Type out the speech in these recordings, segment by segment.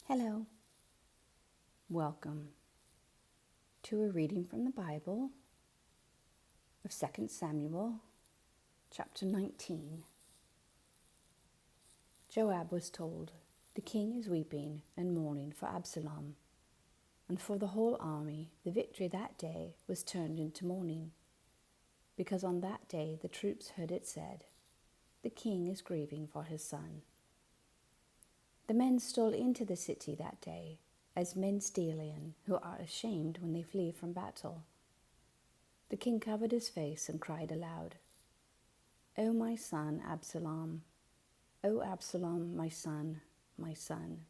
Hello. Welcome to a reading from the Bible of 2 Samuel, chapter 19. Joab was told, "The king is weeping and mourning for Absalom." And for the whole army, the victory that day was turned into mourning, because on that day the troops heard it said, "The king is grieving for his son." The men stole into the city that day, as men steal in, who are ashamed when they flee from battle. The king covered his face and cried aloud, "O my son Absalom, O Absalom, my son, my son."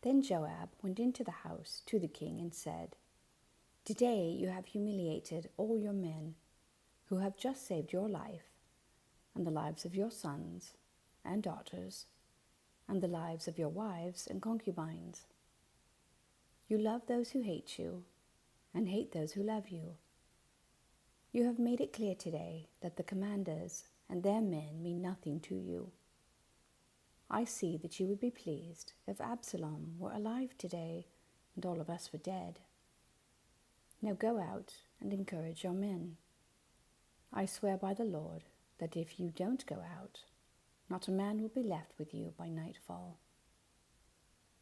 Then Joab went into the house to the king and said, "Today you have humiliated all your men, who have just saved your life, and the lives of your sons and daughters, and the lives of your wives and concubines. You love those who hate you, and hate those who love you. You have made it clear today that the commanders and their men mean nothing to you. I see that you would be pleased if Absalom were alive today and all of us were dead. Now go out and encourage your men. I swear by the Lord that if you don't go out, not a man will be left with you by nightfall.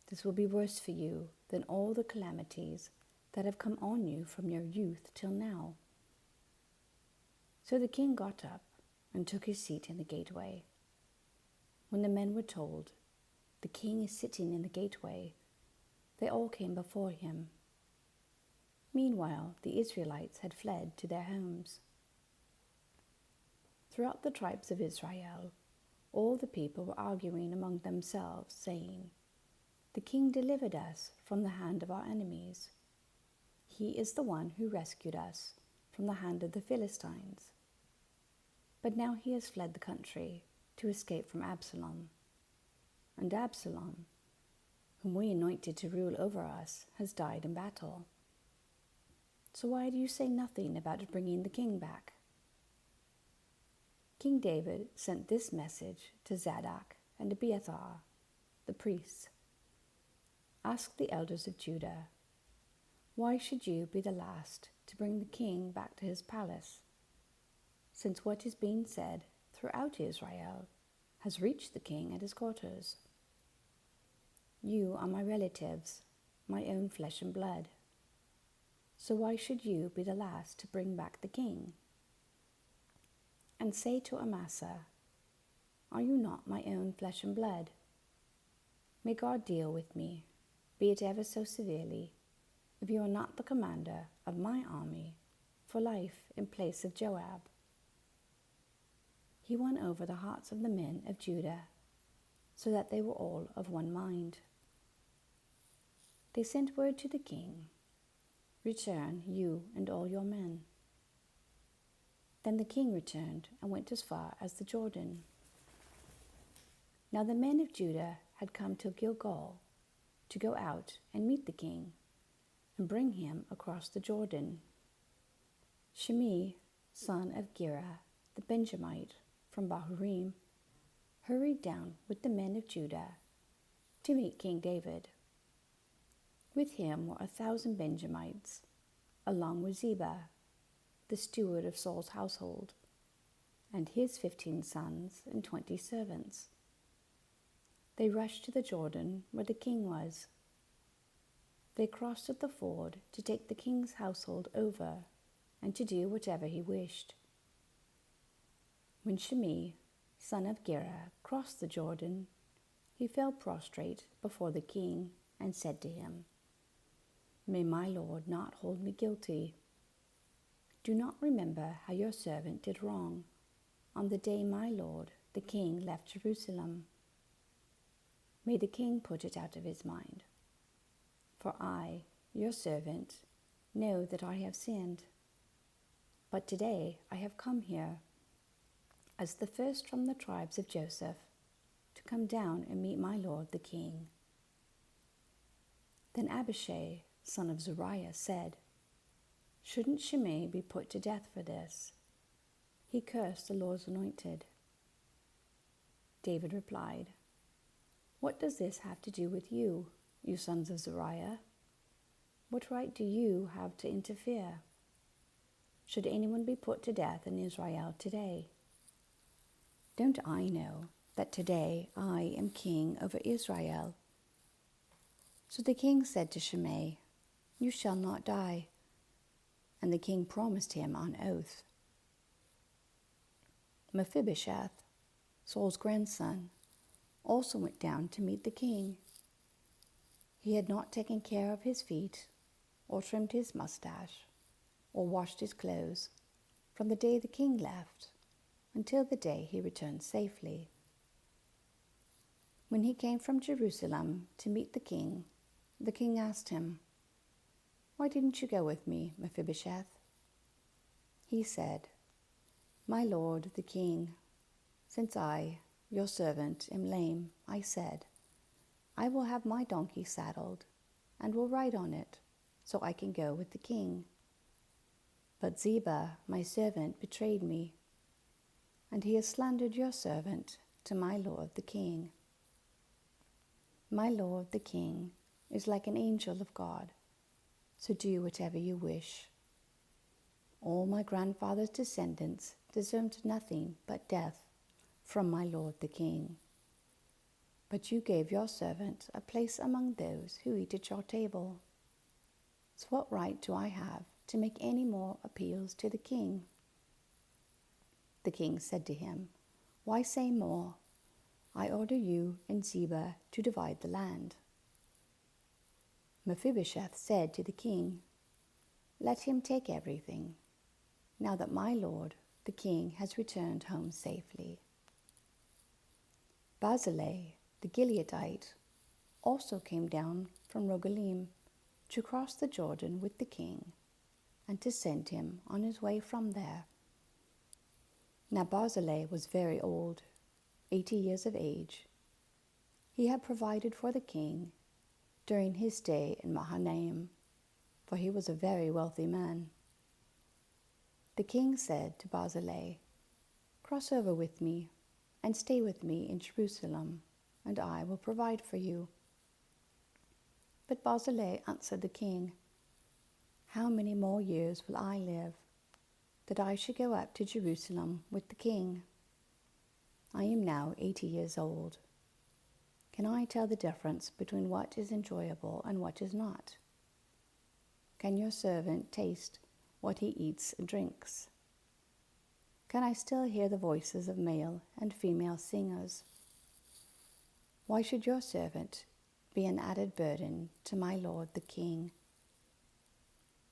This will be worse for you than all the calamities that have come on you from your youth till now." So the king got up and took his seat in the gateway. When the men were told, "The king is sitting in the gateway," they all came before him. Meanwhile, the Israelites had fled to their homes. Throughout the tribes of Israel, all the people were arguing among themselves, saying, "The king delivered us from the hand of our enemies. He is the one who rescued us from the hand of the Philistines. But now he has fled the country to escape from Absalom. And Absalom, whom we anointed to rule over us, has died in battle. So why do you say nothing about bringing the king back?" King David sent this message to Zadok and Abiathar, the priests. "Ask the elders of Judah, why should you be the last to bring the king back to his palace, since what is being said throughout Israel has reached the king at his quarters? You are my relatives, my own flesh and blood. So why should you be the last to bring back the king? And say to Amasa, are you not my own flesh and blood? May God deal with me, be it ever so severely, if you are not the commander of my army for life in place of Joab." He won over the hearts of the men of Judah, so that they were all of one mind. They sent word to the king, "Return, you and all your men." Then the king returned and went as far as the Jordan. Now the men of Judah had come to Gilgal to go out and meet the king and bring him across the Jordan. Shimei, son of Gera, the Benjamite from Bahurim, hurried down with the men of Judah to meet King David. With him were 1,000 Benjamites, along with Ziba, the steward of Saul's household, and his 15 sons and 20 servants. They rushed to the Jordan where the king was. They crossed at the ford to take the king's household over and to do whatever he wished. When Shimei, son of Gera, crossed the Jordan, he fell prostrate before the king and said to him, "May my lord not hold me guilty. Do not remember how your servant did wrong on the day my lord, the king, left Jerusalem. May the king put it out of his mind. For I, your servant, know that I have sinned. But today I have come here, as the first from the tribes of Joseph, to come down and meet my lord the king." Then Abishai, son of Zeruiah, said, "Shouldn't Shimei be put to death for this? He cursed the Lord's anointed." David replied, What does this have to do with you, you sons of Zeruiah? What right do you have to interfere? Should anyone be put to death in Israel today? Don't I know that today I am king over Israel? So the king said to Shimei, You shall not die. And the king promised him on oath. Mephibosheth, Saul's grandson, also went down to meet the king. He had not taken care of his feet, or trimmed his mustache, or washed his clothes, from the day the king left until the day he returned safely. When he came from Jerusalem to meet the king asked him, Why didn't you go with me, Mephibosheth? He said, My lord the king, since I, your servant, am lame, I said, I will have my donkey saddled, and will ride on it, so I can go with the king. But Ziba, my servant, betrayed me, and he has slandered your servant to my lord the king. My lord the king is like an angel of God, so do whatever you wish. All my grandfather's descendants deserved nothing but death from my lord the king. But you gave your servant a place among those who eat at your table. So what right do I have to make any more appeals to the king? The king said to him, Why say more? I order you and Ziba to divide the land. Mephibosheth said to the king, Let him take everything, now that my lord the king has returned home safely. Barzillai the Gileadite also came down from Rogelim to cross the Jordan with the king, and to send him on his way from there. Now Barzillai was very old, 80 years of age. He had provided for the king during his stay in Mahanaim, for he was a very wealthy man. The king said to Barzillai, Cross over with me and stay with me in Jerusalem, and I will provide for you. But Barzillai answered the king, How many more years will I live, that I should go up to Jerusalem with the king? I am now 80 years old. Can I tell the difference between what is enjoyable and what is not? Can your servant taste what he eats and drinks? Can I still hear the voices of male and female singers? Why should your servant be an added burden to my lord the king?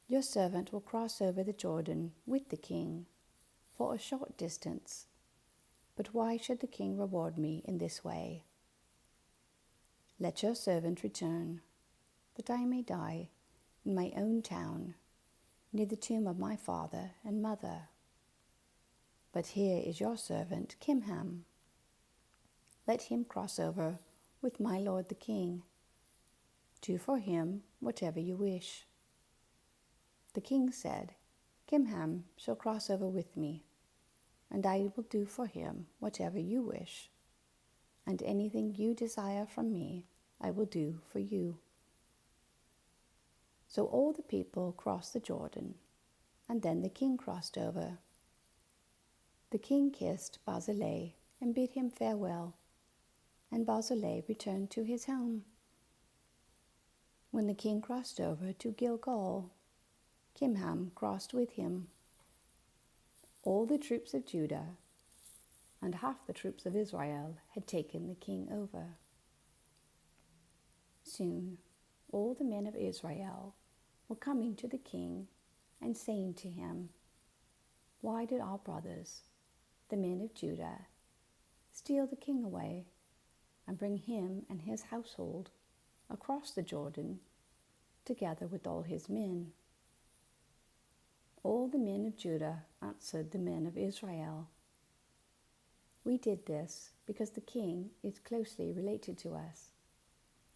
Your servant will cross over the Jordan with the king for a short distance, but why should the king reward me in this way? Let your servant return, that I may die in my own town, near the tomb of my father and mother. But here is your servant Kimham. Let him cross over with my lord the king. Do for him whatever you wish. The king said, Kimham shall cross over with me, and I will do for him whatever you wish, and anything you desire from me I will do for you. So all the people crossed the Jordan, and then the king crossed over. The king kissed Barzillai and bid him farewell, and Barzillai returned to his home. When the king crossed over to Gilgal, Kimham crossed with him. All the troops of Judah and half the troops of Israel had taken the king over. Soon all the men of Israel were coming to the king and saying to him, Why did our brothers, the men of Judah, steal the king away and bring him and his household across the Jordan, together with all his men? All the men of Judah answered the men of Israel, We did this because the king is closely related to us.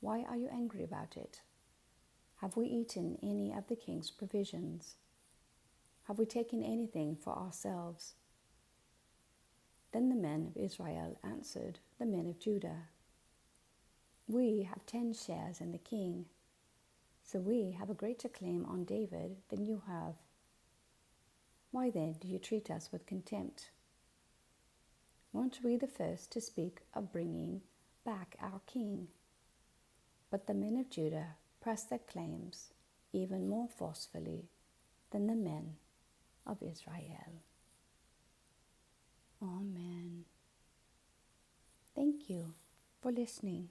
Why are you angry about it? Have we eaten any of the king's provisions? Have we taken anything for ourselves? Then the men of Israel answered the men of Judah, We have 10 shares in the king, so we have a greater claim on David than you have. Why then do you treat us with contempt? Weren't we the first to speak of bringing back our king? But the men of Judah press their claims even more forcefully than the men of Israel. Amen. Thank you for listening.